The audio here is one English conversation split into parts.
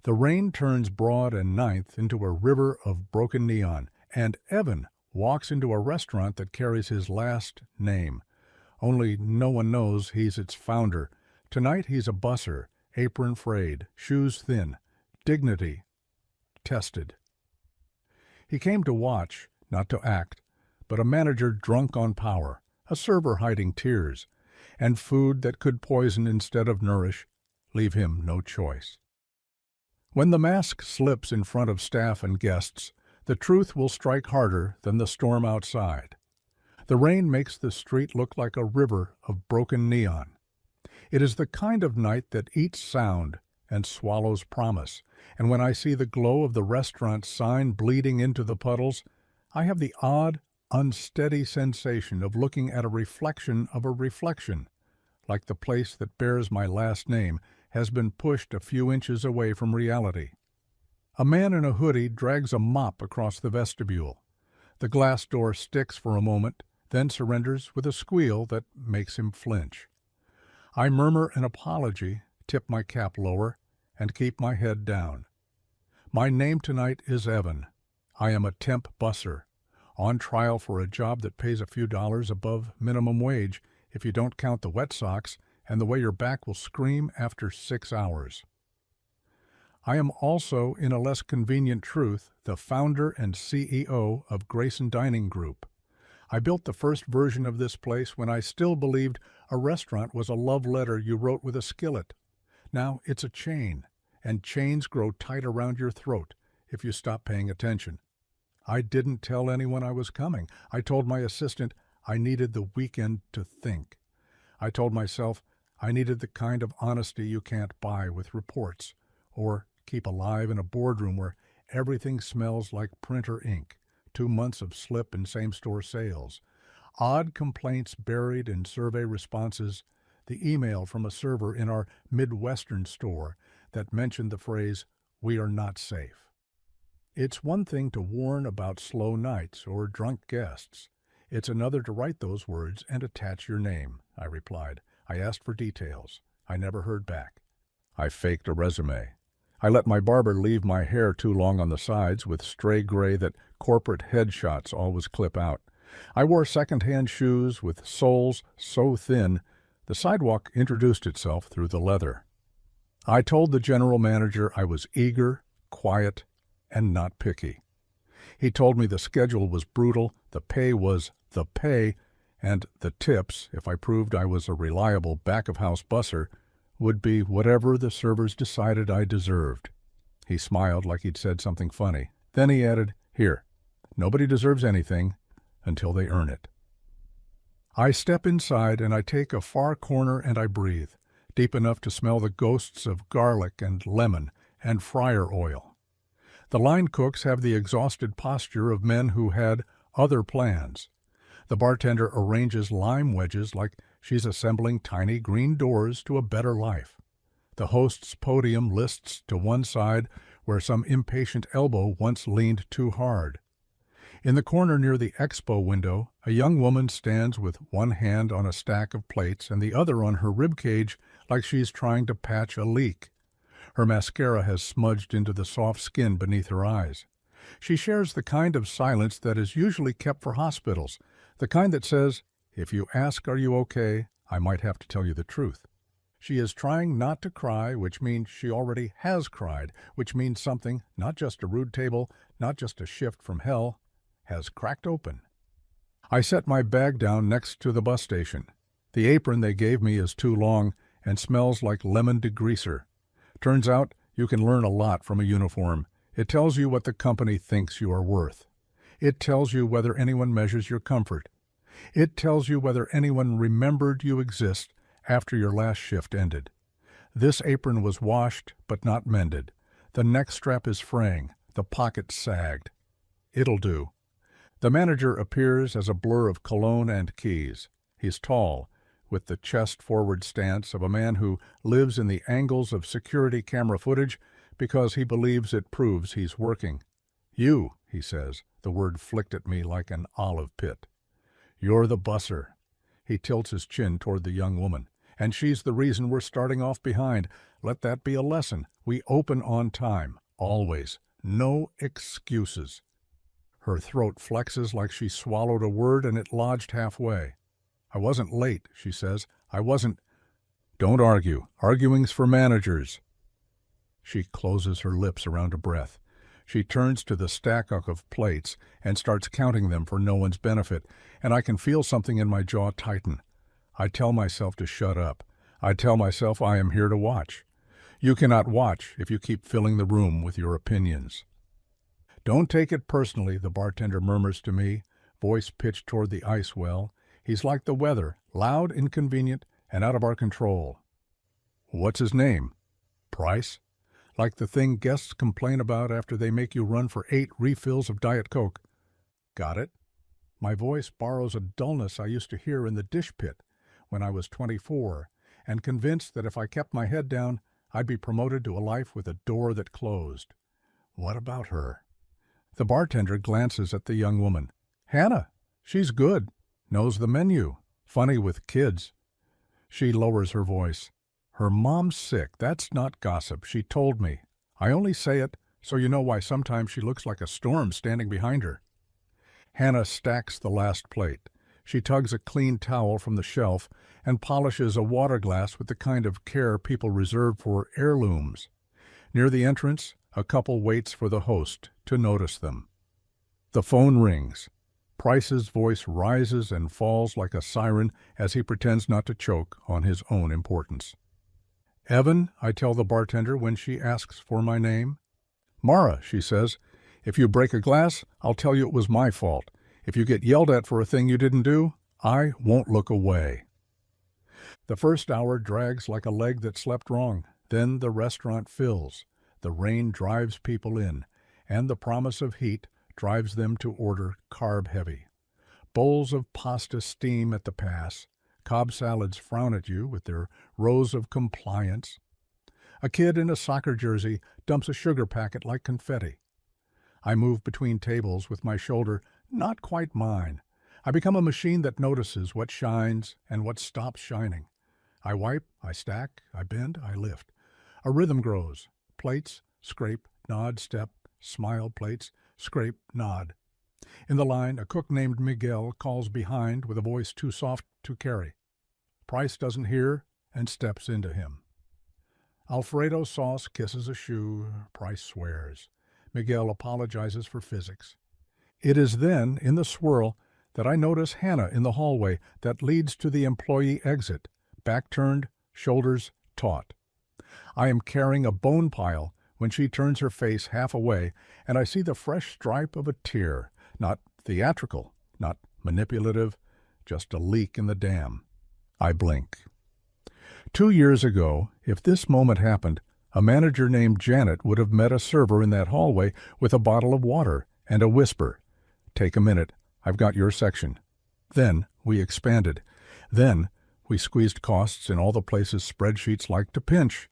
The rain turns Broad and Ninth into a river of broken neon, and Evan walks into a restaurant that carries his last name. Only no one knows he's its founder. Tonight he's a busser, apron frayed, shoes thin, dignity tested. He came to watch, not to act, but a manager drunk on power, a server hiding tears, and food that could poison instead of nourish, leave him no choice. When the mask slips in front of staff and guests, the truth will strike harder than the storm outside. The rain makes the street look like a river of broken neon. It is the kind of night that eats sound and swallows promise, and when I see the glow of the restaurant sign bleeding into the puddles, I have the odd, unsteady sensation of looking at a reflection of a reflection, like the place that bears my last name has been pushed a few inches away from reality. A man in a hoodie drags a mop across the vestibule. The glass door sticks for a moment, then surrenders with a squeal that makes him flinch. I murmur an apology, tip my cap lower, and keep my head down. My name tonight is Evan. I am a temp busser, on trial for a job that pays a few dollars above minimum wage if you don't count the wet socks and the way your back will scream after 6 hours. I am also, in a less convenient truth, the founder and CEO of Grayson Dining Group. I built the first version of this place when I still believed a restaurant was a love letter you wrote with a skillet. Now it's a chain, and chains grow tight around your throat if you stop paying attention. I didn't tell anyone I was coming. I told my assistant I needed the weekend to think. I told myself I needed the kind of honesty you can't buy with reports, or keep alive in a boardroom where everything smells like printer ink, 2 months of slip in same-store sales, odd complaints buried in survey responses, the email from a server in our Midwestern store that mentioned the phrase, "We are not safe." It's one thing to warn about slow nights or drunk guests. It's another to write those words and attach your name, I replied. I asked for details. I never heard back. I faked a resume. I let my barber leave my hair too long on the sides with stray gray that corporate headshots always clip out. I wore second-hand shoes with soles so thin the sidewalk introduced itself through the leather. I told the general manager I was eager, quiet, and not picky. He told me the schedule was brutal, the pay was the pay, and the tips, if I proved I was a reliable back-of-house busser, would be whatever the servers decided I deserved. He smiled like he'd said something funny. Then he added, "Here, nobody deserves anything until they earn it." I step inside and I take a far corner and I breathe, deep enough to smell the ghosts of garlic and lemon and fryer oil. The line cooks have the exhausted posture of men who had other plans. The bartender arranges lime wedges like she's assembling tiny green doors to a better life. The host's podium lists to one side where some impatient elbow once leaned too hard. In the corner near the expo window, a young woman stands with one hand on a stack of plates and the other on her ribcage like she's trying to patch a leak. Her mascara has smudged into the soft skin beneath her eyes. She shares the kind of silence that is usually kept for hospitals, the kind that says, "If you ask, 'Are you okay?' I might have to tell you the truth." She is trying not to cry, which means she already has cried, which means something, not just a rude table, not just a shift from hell, has cracked open. I set my bag down next to the bus station. The apron they gave me is too long and smells like lemon degreaser. Turns out you can learn a lot from a uniform. It tells you what the company thinks you are worth. It tells you whether anyone measures your comfort. It tells you whether anyone remembered you exist after your last shift ended. This apron was washed but not mended. The neck strap is fraying. The pocket sagged. It'll do. The manager appears as a blur of cologne and keys. He's tall, with the chest-forward stance of a man who lives in the angles of security camera footage because he believes it proves he's working. "You," he says, the word flicked at me like an olive pit. "You're the busser." He tilts his chin toward the young woman. And she's the reason we're starting off behind. Let that be a lesson. We open on time. Always. No excuses. Her throat flexes like she swallowed a word and it lodged halfway. I wasn't late, she says. I wasn't. Don't argue. Arguing's for managers. She closes her lips around a breath. She turns to the stack of plates and starts counting them for no one's benefit, and I can feel something in my jaw tighten. I tell myself to shut up. I tell myself I am here to watch. You cannot watch if you keep filling the room with your opinions. Don't take it personally, the bartender murmurs to me, voice pitched toward the ice well. He's like the weather, loud, inconvenient, and out of our control. What's his name? Price? Like the thing guests complain about after they make you run for 8 refills of Diet Coke. Got it? My voice borrows a dullness I used to hear in the dish pit when I was 24, and convinced that if I kept my head down, I'd be promoted to a life with a door that closed. What about her? The bartender glances at the young woman. Hannah. She's good. Knows the menu. Funny with kids. She lowers her voice. Her mom's sick. That's not gossip. She told me. I only say it so you know why sometimes she looks like a storm standing behind her. Hannah stacks the last plate. She tugs a clean towel from the shelf and polishes a water glass with the kind of care people reserve for heirlooms. Near the entrance, a couple waits for the host to notice them. The phone rings. Price's voice rises and falls like a siren as he pretends not to choke on his own importance. Evan, I tell the bartender when she asks for my name. Mara, she says, if you break a glass, I'll tell you it was my fault. If you get yelled at for a thing you didn't do, I won't look away. The first hour drags like a leg that slept wrong. Then the restaurant fills. The rain drives people in, and the promise of heat drives them to order carb-heavy. Bowls of pasta steam at the pass. Cobb salads frown at you with their rows of compliance. A kid in a soccer jersey dumps a sugar packet like confetti. I move between tables with my shoulder not quite mine. I become a machine that notices what shines and what stops shining. I wipe, I stack, I bend, I lift. A rhythm grows. Plates, scrape, nod, step, smile, plates, scrape, nod. In the line, a cook named Miguel calls behind with a voice too soft to carry. Price doesn't hear and steps into him. Alfredo sauce kisses a shoe. Price swears. Miguel apologizes for physics. It is then, in the swirl, that I notice Hannah in the hallway that leads to the employee exit, back turned, shoulders taut. I am carrying a bone pile when she turns her face half away, and I see the fresh stripe of a tear, not theatrical, not manipulative, just a leak in the dam. I blink. 2 years ago, if this moment happened, a manager named Janet would have met a server in that hallway with a bottle of water and a whisper. Take a minute. I've got your section. Then we expanded. Then we squeezed costs in all the places spreadsheets like to pinch.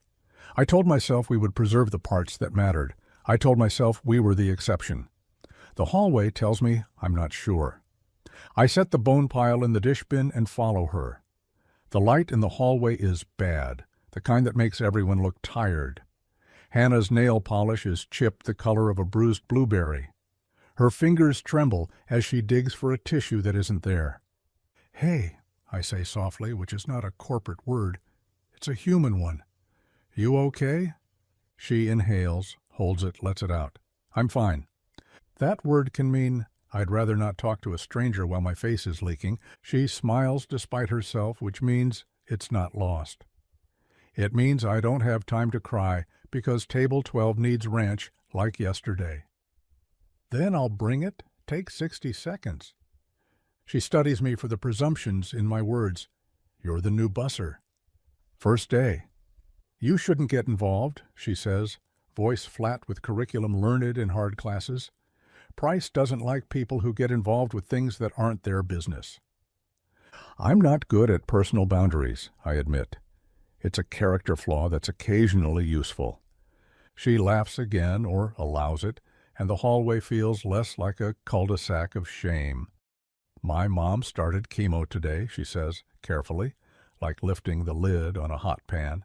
I told myself we would preserve the parts that mattered. I told myself we were the exception. The hallway tells me I'm not sure. I set the bone pile in the dish bin and follow her. The light in the hallway is bad, the kind that makes everyone look tired. Hannah's nail polish is chipped the color of a bruised blueberry. Her fingers tremble as she digs for a tissue that isn't there. Hey, I say softly, which is not a corporate word. It's a human one. You okay? She inhales, holds it, lets it out. I'm fine. That word can mean I'd rather not talk to a stranger while my face is leaking. She smiles despite herself, which means it's not lost. It means I don't have time to cry because Table 12 needs ranch like yesterday. Then I'll bring it. Take 60 seconds. She studies me for the presumptions in my words. You're the new busser. First day. You shouldn't get involved, she says, voice flat with curriculum learned in hard classes. Price doesn't like people who get involved with things that aren't their business. I'm not good at personal boundaries, I admit. It's a character flaw that's occasionally useful. She laughs again, or allows it, and the hallway feels less like a cul-de-sac of shame. My mom started chemo today, she says, carefully, like lifting the lid on a hot pan.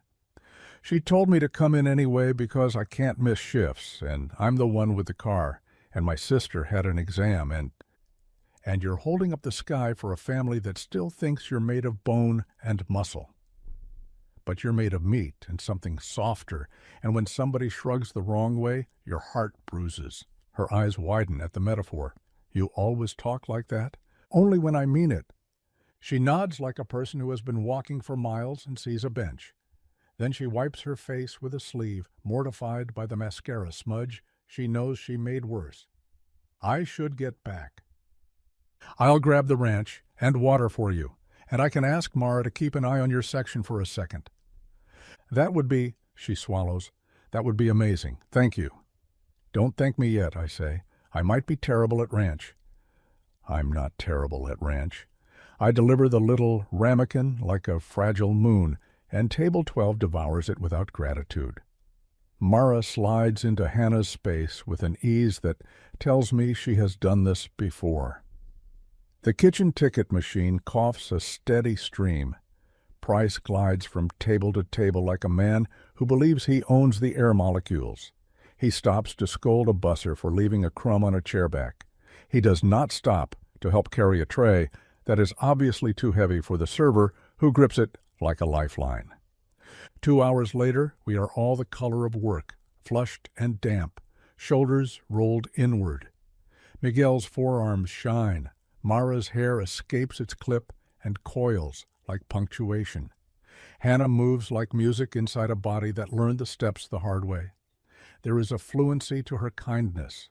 She told me to come in anyway because I can't miss shifts, and I'm the one with the car, and my sister had an exam, and you're holding up the sky for a family that still thinks you're made of bone and muscle. But you're made of meat and something softer, and when somebody shrugs the wrong way, your heart bruises. Her eyes widen at the metaphor. You always talk like that? Only when I mean it. She nods like a person who has been walking for miles and sees a bench. Then she wipes her face with a sleeve, mortified by the mascara smudge she knows she made worse. I should get back. I'll grab the ranch and water for you, and I can ask Mara to keep an eye on your section for a second. That would be, she swallows, that would be amazing. Thank you. Don't thank me yet, I say. I might be terrible at ranch. I'm not terrible at ranch. I deliver the little ramekin like a fragile moon, and Table 12 devours it without gratitude. Mara slides into Hannah's space with an ease that tells me she has done this before. The kitchen ticket machine coughs a steady stream. Price glides from table to table like a man who believes he owns the air molecules. He stops to scold a busser for leaving a crumb on a chairback. He does not stop to help carry a tray that is obviously too heavy for the server, who grips it like a lifeline. 2 hours later, we are all the color of work, flushed and damp, shoulders rolled inward. Miguel's forearms shine. Mara's hair escapes its clip and coils like punctuation. Hannah moves like music inside a body that learned the steps the hard way. There is a fluency to her kindness.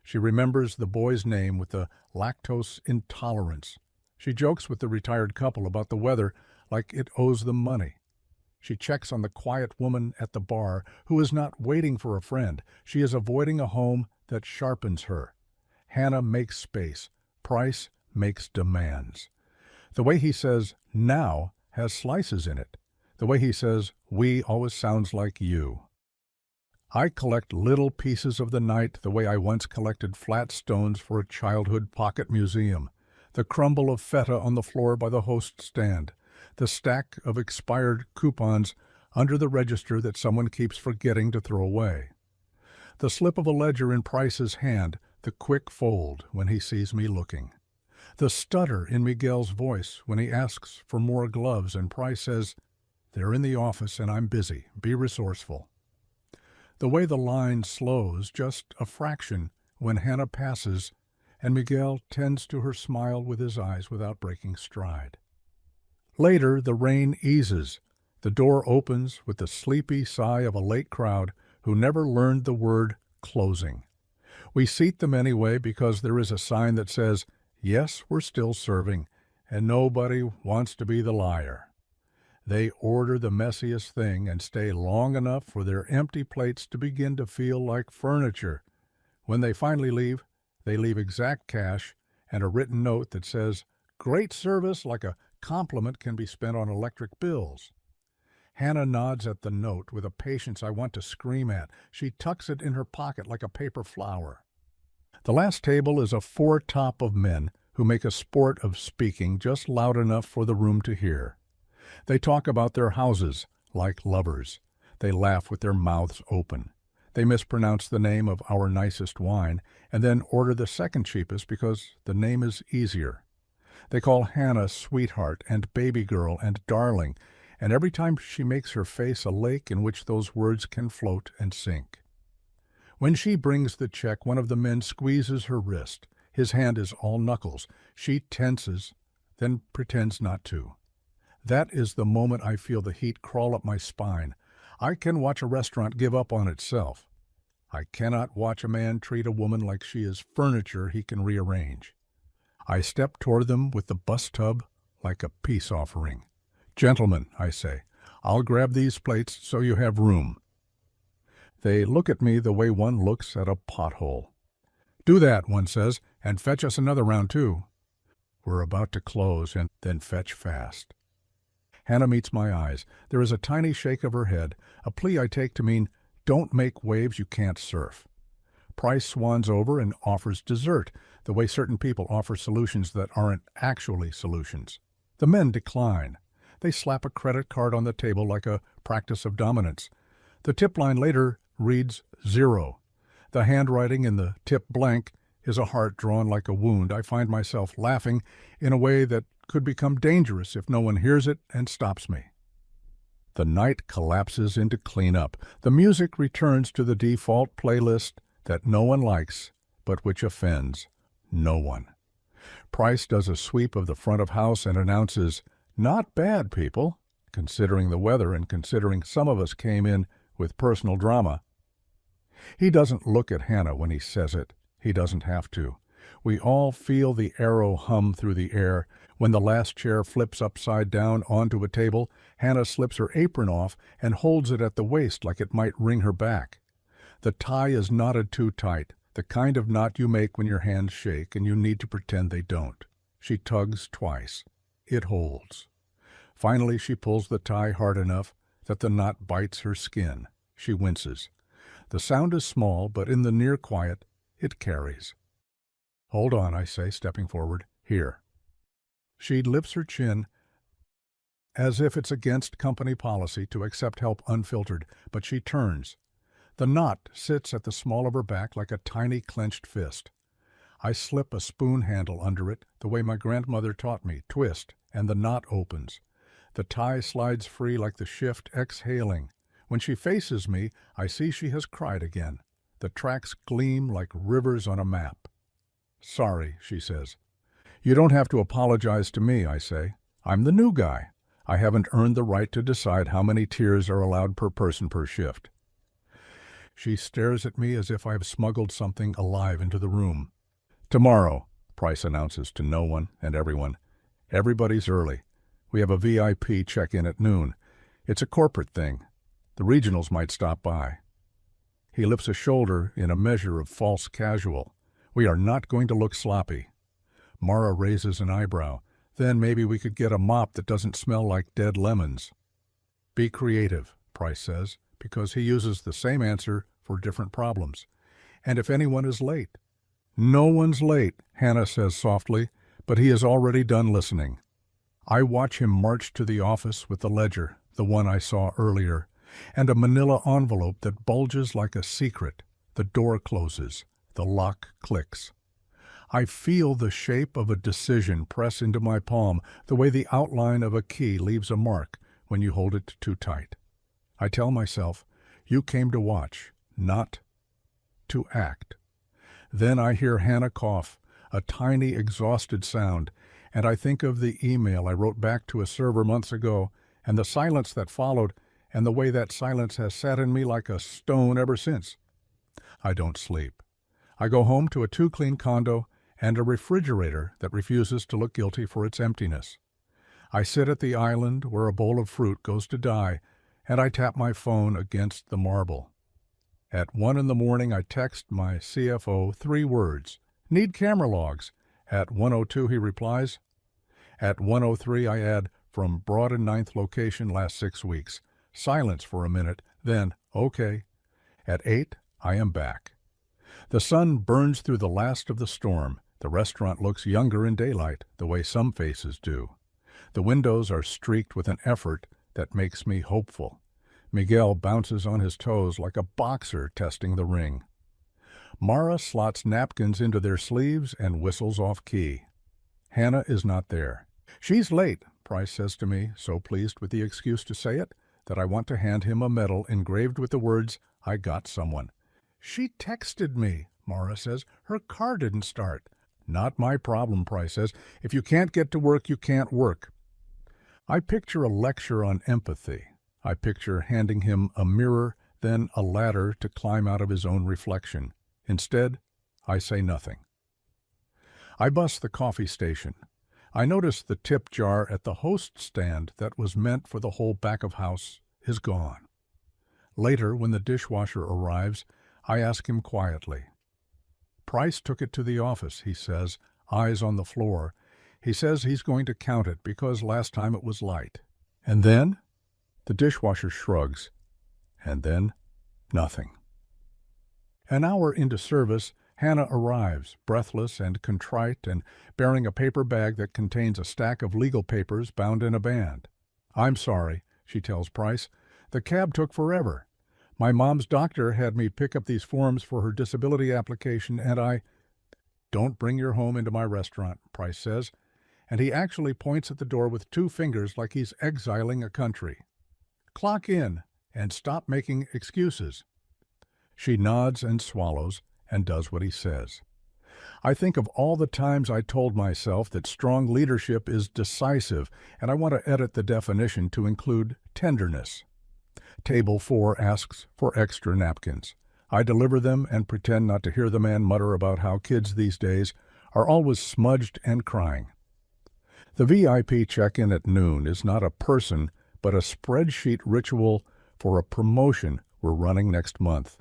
She remembers the boy's name with the lactose intolerance. She jokes with the retired couple about the weather like it owes them money. She checks on the quiet woman at the bar who is not waiting for a friend. She is avoiding a home that sharpens her. Hannah makes space. Price makes demands. The way he says now has slices in it. The way he says we always sounds like you. I collect little pieces of the night the way I once collected flat stones for a childhood pocket museum. The crumble of feta on the floor by the host stand. The stack of expired coupons under the register that someone keeps forgetting to throw away. The slip of a ledger in Price's hand, the quick fold when he sees me looking. The stutter in Miguel's voice when he asks for more gloves and Price says, "They're in the office and I'm busy. Be resourceful." The way the line slows just a fraction when Hannah passes and Miguel tends to her smile with his eyes without breaking stride. Later, the rain eases. The door opens with the sleepy sigh of a late crowd who never learned the word closing. We seat them anyway because there is a sign that says, "Yes, we're still serving, and nobody wants to be the liar." They order the messiest thing and stay long enough for their empty plates to begin to feel like furniture. When they finally leave, they leave exact cash and a written note that says, "Great service, like a compliment can be spent on electric bills." Hannah nods at the note with a patience I want to scream at. She tucks it in her pocket like a paper flower. The last table is a foretop of men who make a sport of speaking just loud enough for the room to hear. They talk about their houses like lovers. They laugh with their mouths open. They mispronounce the name of our nicest wine and then order the second cheapest because the name is easier. They call Hannah sweetheart and baby girl and darling, and every time she makes her face a lake in which those words can float and sink. When she brings the check, one of the men squeezes her wrist. His hand is all knuckles. She tenses, then pretends not to. That is the moment I feel the heat crawl up my spine. I can watch a restaurant give up on itself. I cannot watch a man treat a woman like she is furniture he can rearrange. I step toward them with the bus tub like a peace offering. "Gentlemen," I say, "I'll grab these plates so you have room." They look at me the way one looks at a pothole. "Do that," one says, "and fetch us another round, too." We're about to close, and then fetch fast. Hannah meets my eyes. There is a tiny shake of her head, a plea I take to mean, don't make waves you can't surf. Price swans over and offers dessert, the way certain people offer solutions that aren't actually solutions. The men decline. They slap a credit card on the table like a practice of dominance. The tip line later reads 0. The handwriting in the tip blank is a heart drawn like a wound. I find myself laughing in a way that could become dangerous if no one hears it and stops me. The night collapses into cleanup. The music returns to the default playlist that no one likes, but which offends no one. Price does a sweep of the front of house and announces, "Not bad, people," considering the weather and considering some of us came in with personal drama. He doesn't look at Hannah when he says it. He doesn't have to. We all feel the arrow hum through the air. When the last chair flips upside down onto a table, Hannah slips her apron off and holds it at the waist like it might wring her back. The tie is knotted too tight, the kind of knot you make when your hands shake and you need to pretend they don't. She tugs twice. It holds. Finally, she pulls the tie hard enough that the knot bites her skin. She winces. The sound is small, but in the near quiet, it carries. "Hold on," I say, stepping forward. "Here." She lifts her chin as if it's against company policy to accept help unfiltered, but she turns. The knot sits at the small of her back like a tiny clenched fist. I slip a spoon handle under it, the way my grandmother taught me, twist, and the knot opens. The tie slides free like the shift exhaling. When she faces me, I see she has cried again. The tracks gleam like rivers on a map. "Sorry," she says. "You don't have to apologize to me," I say. "I'm the new guy. I haven't earned the right to decide how many tears are allowed per person per shift." She stares at me as if I've smuggled something alive into the room. "Tomorrow," Price announces to no one and everyone. "Everybody's early. We have a VIP check-in at noon. It's a corporate thing. The regionals might stop by." He lifts a shoulder in a measure of false casual. "We are not going to look sloppy." Mara raises an eyebrow. "Then maybe we could get a mop that doesn't smell like dead lemons." "Be creative," Price says, because he uses the same answer for different problems. "And if anyone is late." "No one's late," Hannah says softly, but he is already done listening. I watch him march to the office with the ledger, the one I saw earlier, and a manila envelope that bulges like a secret. The door closes. The lock clicks. I feel the shape of a decision press into my palm, the way the outline of a key leaves a mark when you hold it too tight. I tell myself, you came to watch, not to act. Then I hear Hannah cough, a tiny exhausted sound, and I think of the email I wrote back to a server months ago, and the silence that followed, and the way that silence has sat in me like a stone ever since. I don't sleep. I go home to a too-clean condo and a refrigerator that refuses to look guilty for its emptiness. I sit at the island where a bowl of fruit goes to die, and I tap my phone against the marble. At 1 a.m, I text my CFO 3 words, "Need camera logs." At 1:02 he replies. At 1:03 I add, "From Broad and 9th location last 6 weeks. Silence for a minute, then, okay. At 8, I am back. The sun burns through the last of the storm. The restaurant looks younger in daylight, the way some faces do. The windows are streaked with an effort that makes me hopeful. Miguel bounces on his toes like a boxer testing the ring. Mara slots napkins into their sleeves and whistles off key. Hannah is not there. "She's late," Price says to me, so pleased with the excuse to say it that I want to hand him a medal engraved with the words, "I got someone." "She texted me," Mara says. "Her car didn't start." "Not my problem," Price says. "If you can't get to work, you can't work." I picture a lecture on empathy. I picture handing him a mirror, then a ladder to climb out of his own reflection. Instead, I say nothing. I bus the coffee station. I notice the tip jar at the host stand that was meant for the whole back of house is gone. Later, when the dishwasher arrives, I ask him quietly. "Price took it to the office," he says, eyes on the floor. He says he's going to count it because last time it was light. And then? The dishwasher shrugs. And then, nothing. An hour into service, Hannah arrives, breathless and contrite and bearing a paper bag that contains a stack of legal papers bound in a band. I'm sorry, she tells Price. The cab took forever. My mom's doctor had me pick up these forms for her disability application, and I... Don't bring your home into my restaurant, Price says, and he actually points at the door with 2 fingers like he's exiling a country. Clock in and stop making excuses. She nods and swallows and does what he says. I think of all the times I told myself that strong leadership is decisive, and I want to edit the definition to include tenderness. Table 4 asks for extra napkins. I deliver them and pretend not to hear the man mutter about how kids these days are always smudged and crying. The VIP check-in at noon is not a person, but a spreadsheet ritual for a promotion we're running next month.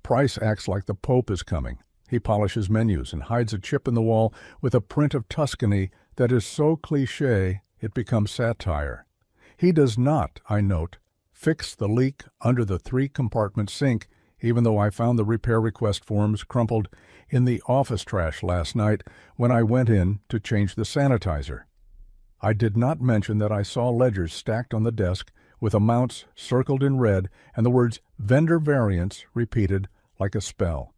Price acts like the Pope is coming. He polishes menus and hides a chip in the wall with a print of Tuscany that is so cliché it becomes satire. He does not, I note, fix the leak under the 3-compartment sink, even though I found the repair request forms crumpled in the office trash last night when I went in to change the sanitizer. I did not mention that I saw ledgers stacked on the desk with amounts circled in red and the words vendor variance repeated like a spell.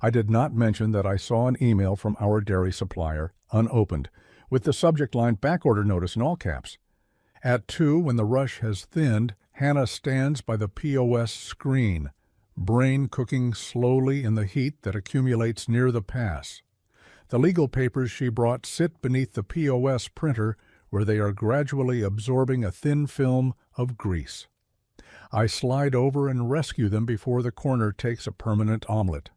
I did not mention that I saw an email from our dairy supplier, unopened, with the subject line backorder notice in all caps. At 2, when the rush has thinned, Hannah stands by the POS screen, brain cooking slowly in the heat that accumulates near the pass. The legal papers she brought sit beneath the POS printer where they are gradually absorbing a thin film of grease. I slide over and rescue them before the corner takes a permanent omelet.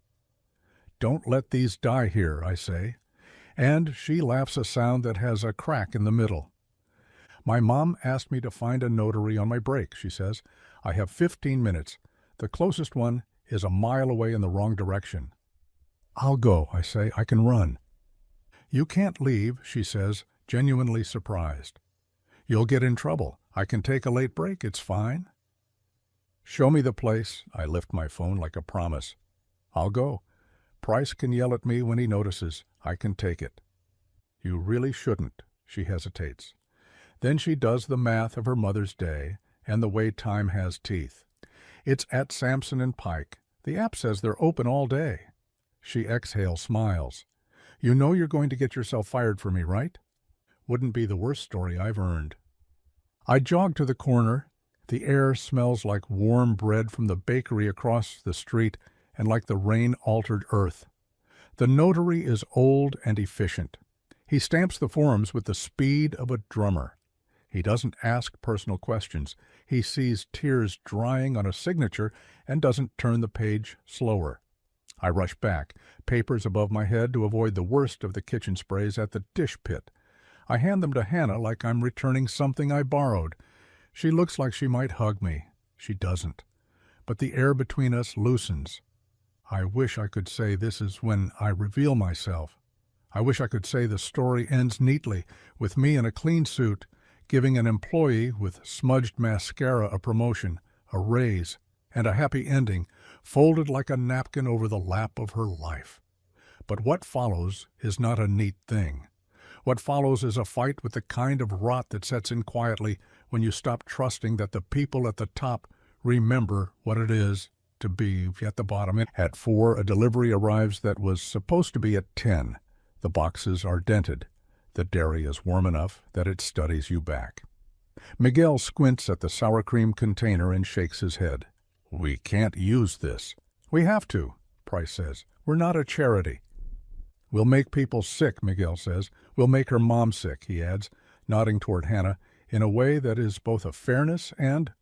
Don't let these die here, I say, and she laughs a sound that has a crack in the middle. My mom asked me to find a notary on my break, she says. I have 15 minutes. The closest one is a mile away in the wrong direction. I'll go, I say. I can run. You can't leave, she says, genuinely surprised. You'll get in trouble. I can take a late break. It's fine. Show me the place. I lift my phone like a promise. I'll go. Price can yell at me when he notices. I can take it. You really shouldn't, she hesitates. Then she does the math of her mother's day and the way time has teeth. It's at Sampson and Pike. The app says they're open all day. She exhales, smiles. You know you're going to get yourself fired for me, right? Wouldn't be the worst story I've earned. I jog to the corner. The air smells like warm bread from the bakery across the street and like the rain-altered earth. The notary is old and efficient. He stamps the forms with the speed of a drummer. He doesn't ask personal questions. He sees tears drying on a signature and doesn't turn the page slower. I rush back, papers above my head to avoid the worst of the kitchen sprays at the dish pit. I hand them to Hannah like I'm returning something I borrowed. She looks like she might hug me. She doesn't. But the air between us loosens. I wish I could say this is when I reveal myself. I wish I could say the story ends neatly, with me in a clean suit, giving an employee with smudged mascara a promotion, a raise, and a happy ending, folded like a napkin over the lap of her life. But what follows is not a neat thing. What follows is a fight with the kind of rot that sets in quietly when you stop trusting that the people at the top remember what it is to be at the bottom. At 4, a delivery arrives that was supposed to be at 10. The boxes are dented. The dairy is warm enough that it studies you back. Miguel squints at the sour cream container and shakes his head. We can't use this. We have to, Price says. We're not a charity. We'll make people sick, Miguel says. We'll make her mom sick, he adds, nodding toward Hannah, in a way that is both a fairness and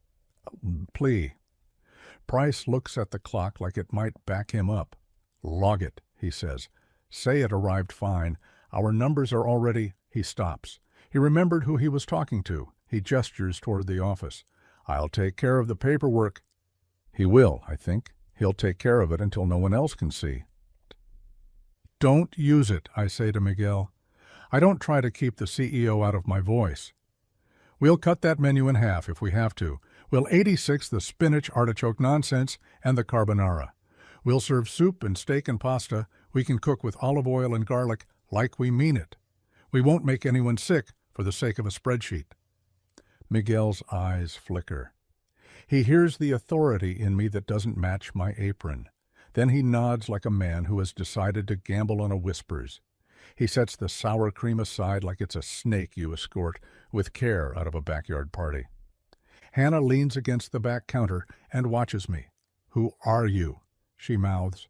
a plea. Price looks at the clock like it might back him up. Log it, he says. Say it arrived fine. Our numbers are already... He stops. He remembered who he was talking to. He gestures toward the office. I'll take care of the paperwork. He will, I think. He'll take care of it until no one else can see. Don't use it, I say to Miguel. I don't try to keep the CEO out of my voice. We'll cut that menu in half if we have to. We'll 86 the spinach artichoke nonsense and the carbonara. We'll serve soup and steak and pasta. We can cook with olive oil and garlic like we mean it. We won't make anyone sick for the sake of a spreadsheet. Miguel's eyes flicker. He hears the authority in me that doesn't match my apron. Then he nods like a man who has decided to gamble on a whispers. He sets the sour cream aside like it's a snake you escort with care out of a backyard party. Hannah leans against the back counter and watches me. "Who are you?" she mouths.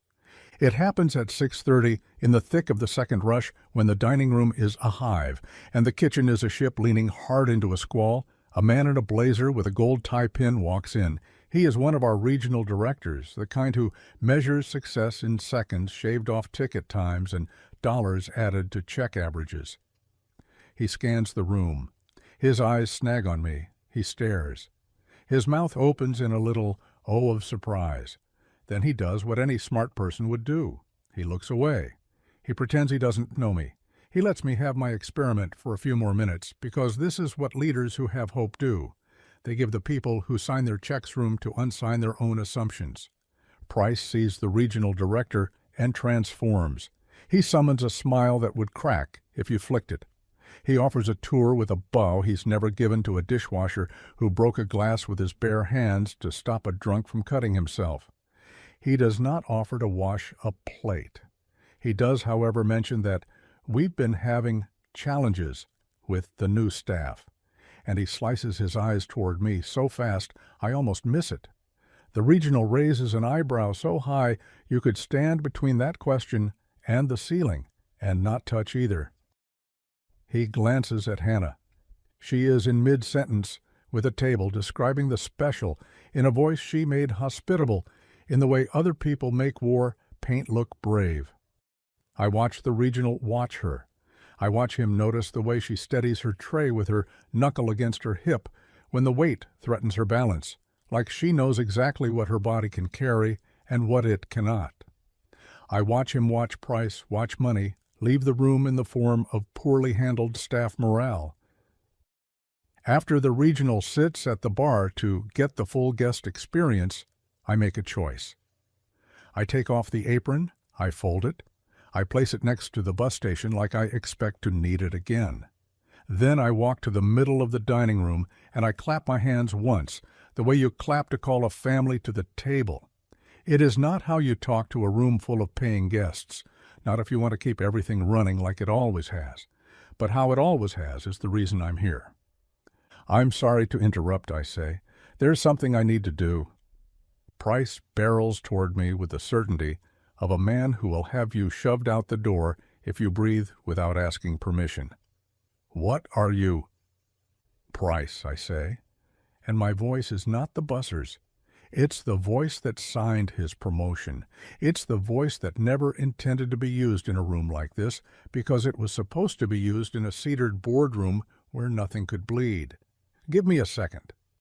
It happens at 6:30 in the thick of the second rush when the dining room is a hive and the kitchen is a ship leaning hard into a squall. A man in a blazer with a gold tie pin walks in. He is one of our regional directors, the kind who measures success in seconds shaved off ticket times and dollars added to check averages. He scans the room. His eyes snag on me. He stares. His mouth opens in a little O of surprise. Then he does what any smart person would do. He looks away. He pretends he doesn't know me. He lets me have my experiment for a few more minutes, because this is what leaders who have hope do. They give the people who sign their checks room to unsign their own assumptions. Price sees the regional director and transforms. He summons a smile that would crack if you flicked it. He offers a tour with a bow he's never given to a dishwasher who broke a glass with his bare hands to stop a drunk from cutting himself. He does not offer to wash a plate. He does, however, mention that we've been having challenges with the new staff, and he slices his eyes toward me so fast I almost miss it. The regional raises an eyebrow so high you could stand between that question and the ceiling and not touch either. He glances at Hannah. She is in mid-sentence with a table describing the special in a voice she made hospitable in the way other people make war paint look brave. I watch the regional watch her. I watch him notice the way she steadies her tray with her knuckle against her hip when the weight threatens her balance, like she knows exactly what her body can carry and what it cannot. I watch him watch Price, watch money, leave the room in the form of poorly handled staff morale. After the regional sits at the bar to get the full guest experience, I make a choice. I take off the apron, I fold it, I place it next to the bus station like I expect to need it again. Then I walk to the middle of the dining room and I clap my hands once, the way you clap to call a family to the table. It is not how you talk to a room full of paying guests, not if you want to keep everything running like it always has, but how it always has is the reason I'm here. "I'm sorry to interrupt," I say. "There's something I need to do." Price barrels toward me with the certainty of a man who will have you shoved out the door if you breathe without asking permission. "What are you?" "Price," I say, and my voice is not the busser's. It's the voice that signed his promotion. It's the voice that never intended to be used in a room like this because it was supposed to be used in a cedared boardroom where nothing could bleed. Give me a second.